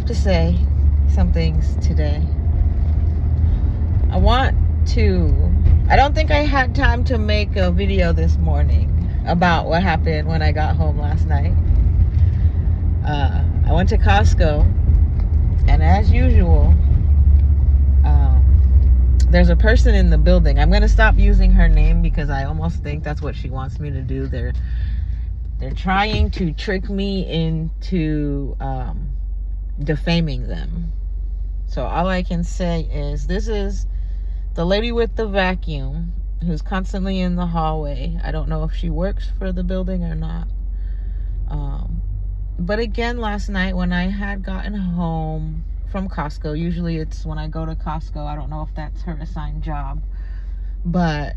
to say some things today. I don't think I had time to make a video this morning about what happened when I got home last night. I went to Costco, and as usual, there's a person in the building. I'm going to stop using her name because I almost think that's what she wants me to do. They're trying to trick me into defaming them. So all I can say is this is the lady with the vacuum who's constantly in the hallway. I don't know if she works for the building or not. But again, last night when I had gotten home from Costco, usually it's when I go to Costco. I don't know if that's her assigned job, but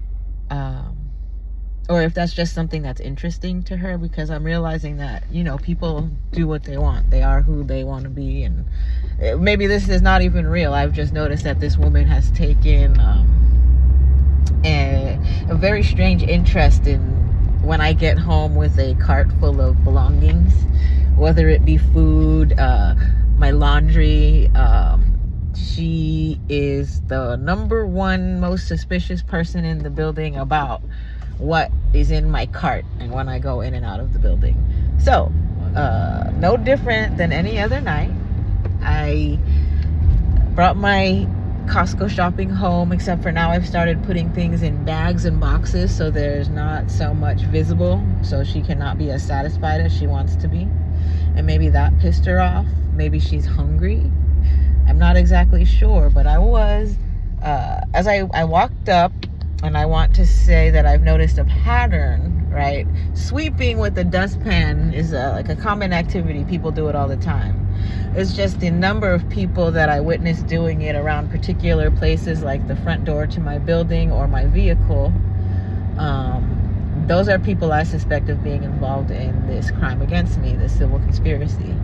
or if that's just something that's interesting to her, because I'm realizing that, people do what they want. They are who they want to be, and maybe this is not even real. I've just noticed that this woman has taken a very strange interest in when I get home with a cart full of belongings, whether it be food, my laundry. She is the number one most suspicious person in the building about what is in my cart and when I go in and out of the building. So, no different than any other night. I brought my Costco shopping home, except for now I've started putting things in bags and boxes so there's not so much visible, so she cannot be as satisfied as she wants to be. And maybe that pissed her off. Maybe she's hungry. I'm not exactly sure, but I was. As I walked up, and I want to say that I've noticed a pattern, right? Sweeping with a dustpan is like a common activity. People do it all the time. It's just the number of people that I witnessed doing it around particular places, like the front door to my building or my vehicle. Those are people I suspect of being involved in this crime against me, this civil conspiracy.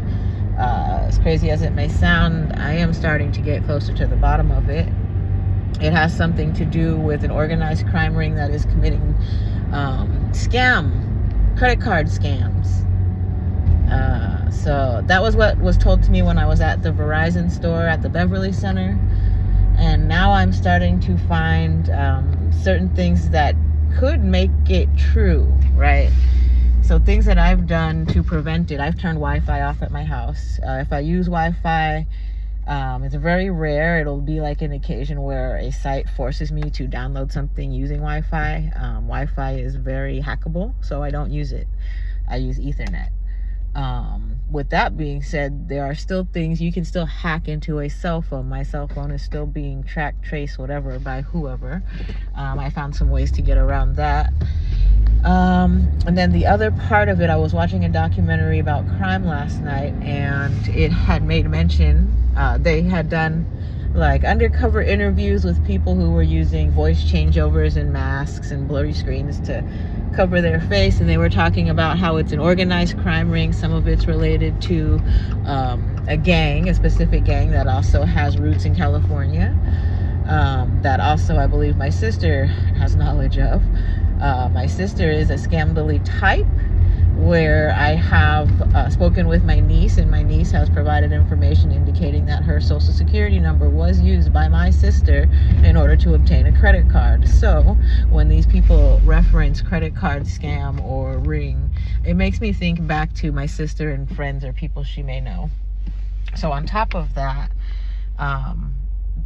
As crazy as it may sound, I am starting to get closer to the bottom of it. It has something to do with an organized crime ring that is committing credit card scams. So that was what was told to me when I was at the Verizon store at the Beverly Center. And now I'm starting to find certain things that could make it true, right? So things that I've done to prevent it. I've turned Wi-Fi off at my house. If I use Wi-Fi, it's very rare. It'll be like an occasion where a site forces me to download something using Wi-Fi. Wi-Fi is very hackable, so I don't use it. I use Ethernet. With that being said, there are still things you can still hack into a cell phone. My cell phone is still being tracked, traced, whatever, by whoever. I found some ways to get around that. And then the other part of it, I was watching a documentary about crime last night, and it had made mention, they had done like undercover interviews with people who were using voice changeovers and masks and blurry screens to cover their face, and they were talking about how it's an organized crime ring. Some of it's related to a specific gang that also has roots in California, that also I believe my sister has knowledge of. My sister is a scamdally type, where I have spoken with my niece, and my niece has provided information indicating that her social security number was used by my sister in order to obtain a credit card. So when these people reference credit card scam or ring, it makes me think back to my sister and friends or people she may know. So on top of that,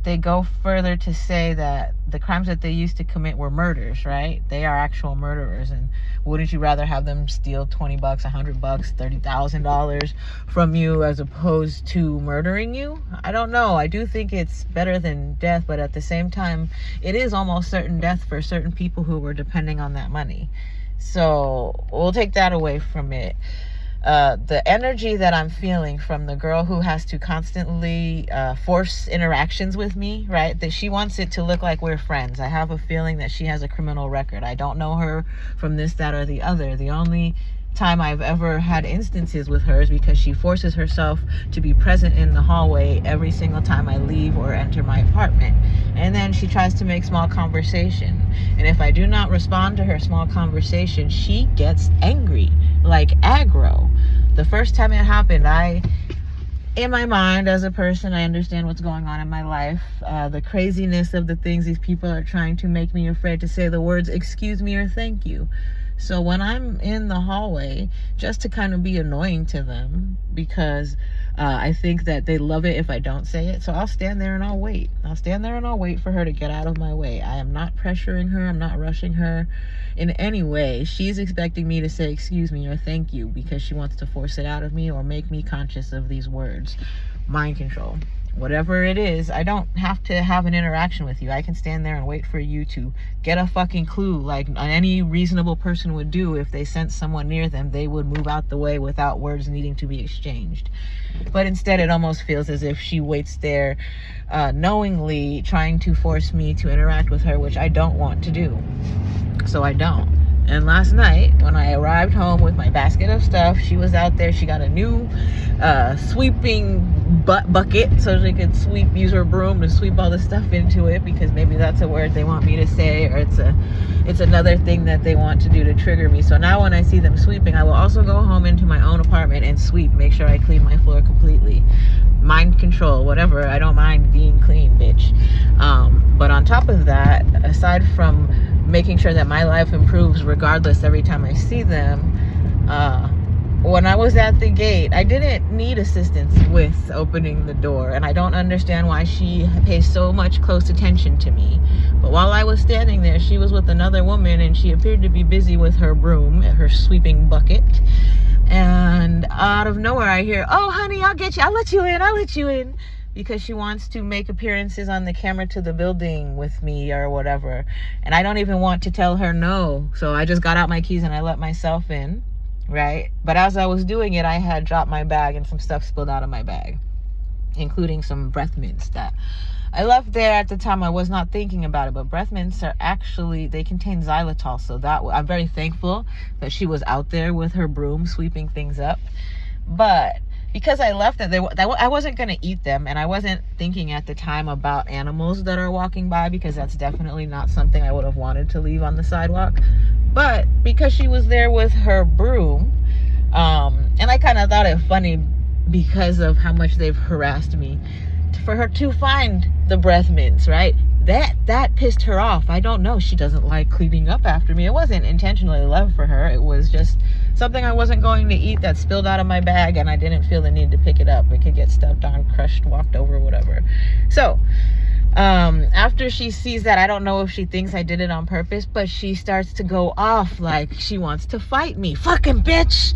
they go further to say that the crimes that they used to commit were murders, right? They are actual murderers. And wouldn't you rather have them steal $20, $100, $30,000 from you as opposed to murdering you? I don't know. I do think it's better than death, but at the same time, it is almost certain death for certain people who were depending on that money. So we'll take that away from it. The energy that I'm feeling from the girl who has to constantly force interactions with me, right? That she wants it to look like we're friends. I have a feeling that she has a criminal record. I don't know her from this, that, or the other. The only time I've ever had instances with her is because she forces herself to be present in the hallway every single time I leave or enter my apartment. And then she tries to make small conversation. And if I do not respond to her small conversation, she gets angry, like aggro. The first time it happened, in my mind as a person, I understand what's going on in my life. The craziness of the things these people are trying to make me afraid to say the words excuse me or thank you. So when I'm in the hallway, just to kind of be annoying to them, because I think that they love it if I don't say it. So I'll stand there and I'll wait. I'll stand there and I'll wait for her to get out of my way. I am not pressuring her. I'm not rushing her in any way. She's expecting me to say excuse me or thank you because she wants to force it out of me or make me conscious of these words. Mind control. Whatever it is, I don't have to have an interaction with you. I can stand there and wait for you to get a fucking clue, like any reasonable person would do. If they sense someone near them, they would move out the way without words needing to be exchanged. But instead, it almost feels as if she waits there knowingly trying to force me to interact with her, which I don't want to do. So I don't. And last night, when I arrived home with my basket of stuff, she was out there. She got a new sweeping bucket so she could use her broom to sweep all the stuff into it, because maybe that's a word they want me to say, or it's another thing that they want to do to trigger me. So now when I see them sweeping, I will also go home into my own apartment and sweep, make sure I clean my floor completely. Mind control, whatever. I don't mind being clean, bitch. But on top of that, aside from making sure that my life improves regardless every time I see them, when I was at the gate, I didn't need assistance with opening the door, and I don't understand why she pays so much close attention to me. But while I was standing there, she was with another woman, and she appeared to be busy with her broom, her sweeping bucket. And out of nowhere, I hear, "Oh, honey, I'll get you. I'll let you in. Because she wants to make appearances on the camera to the building with me or whatever. And I don't even want to tell her no. So I just got out my keys and I let myself in, right? But as I was doing it, I had dropped my bag and some stuff spilled out of my bag, including some breath mints that I left there at the time. I was not thinking about it, but breath mints are actually, they contain xylitol. So that I'm very thankful that she was out there with her broom sweeping things up. But because I left it, I wasn't going to eat them, and I wasn't thinking at the time about animals that are walking by, because that's definitely not something I would have wanted to leave on the sidewalk. But because she was there with her broom, and I kind of thought it funny because of how much they've harassed me, for her to find the breath mints, right? That pissed her off. I don't know. She doesn't like cleaning up after me. It wasn't intentionally love for her. It was just something I wasn't going to eat that spilled out of my bag, and I didn't feel the need to pick it up. It could get stepped on, crushed, walked over, whatever. So after she sees that, I don't know if she thinks I did it on purpose, but she starts to go off like she wants to fight me. Fucking bitch!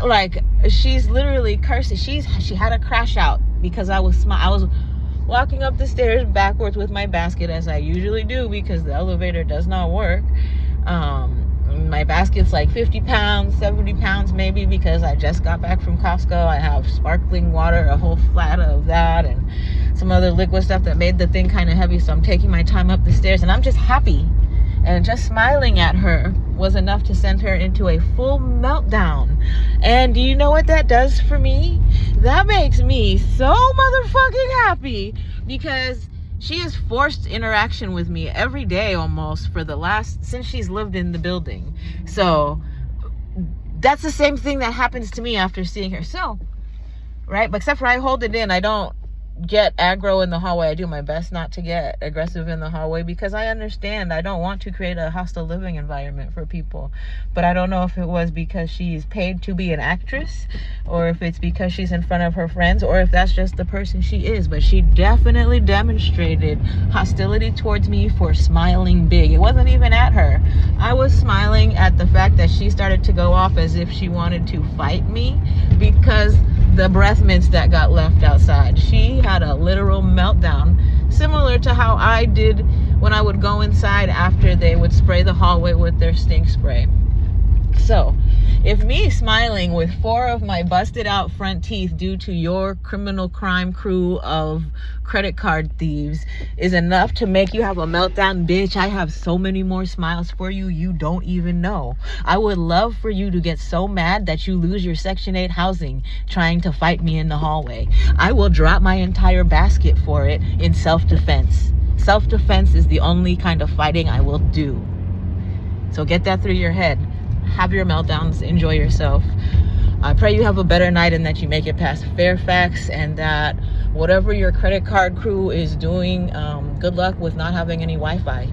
Like, she's literally cursing. She had a crash out because I was walking up the stairs backwards with my basket, as I usually do, because the elevator does not work. My basket's like 50 pounds, 70 pounds maybe, because I just got back from Costco. I have sparkling water, a whole flat of that, and some other liquid stuff that made the thing kind of heavy. So I'm taking my time up the stairs, and I'm just happy. And just smiling at her was enough to send her into a full meltdown. And do you know what that does for me? That makes me so motherfucking happy, because she has forced interaction with me every day almost since she's lived in the building. So that's the same thing that happens to me after seeing her. So, right? But except for I hold it in. I don't get aggro in the hallway. I do my best not to get aggressive in the hallway, because I understand I don't want to create a hostile living environment for people. But I don't know if it was because she's paid to be an actress, or if it's because she's in front of her friends, or if that's just the person she is. But she definitely demonstrated hostility towards me for smiling big. It wasn't even at her. I was smiling at the fact that she started to go off as if she wanted to fight me because the breath mints that got left outside. She had a literal meltdown, similar to how I did when I would go inside after they would spray the hallway with their stink spray. So, if me smiling with 4 of my busted out front teeth due to your criminal crime crew of credit card thieves is enough to make you have a meltdown, bitch, I have so many more smiles for you, you don't even know. I would love for you to get so mad that you lose your Section 8 housing trying to fight me in the hallway. I will drop my entire basket for it in self-defense. Self-defense is the only kind of fighting I will do. So get that through your head. Have your meltdowns, enjoy yourself. I pray you have a better night and that you make it past Fairfax, and that whatever your credit card crew is doing, good luck with not having any Wi-Fi.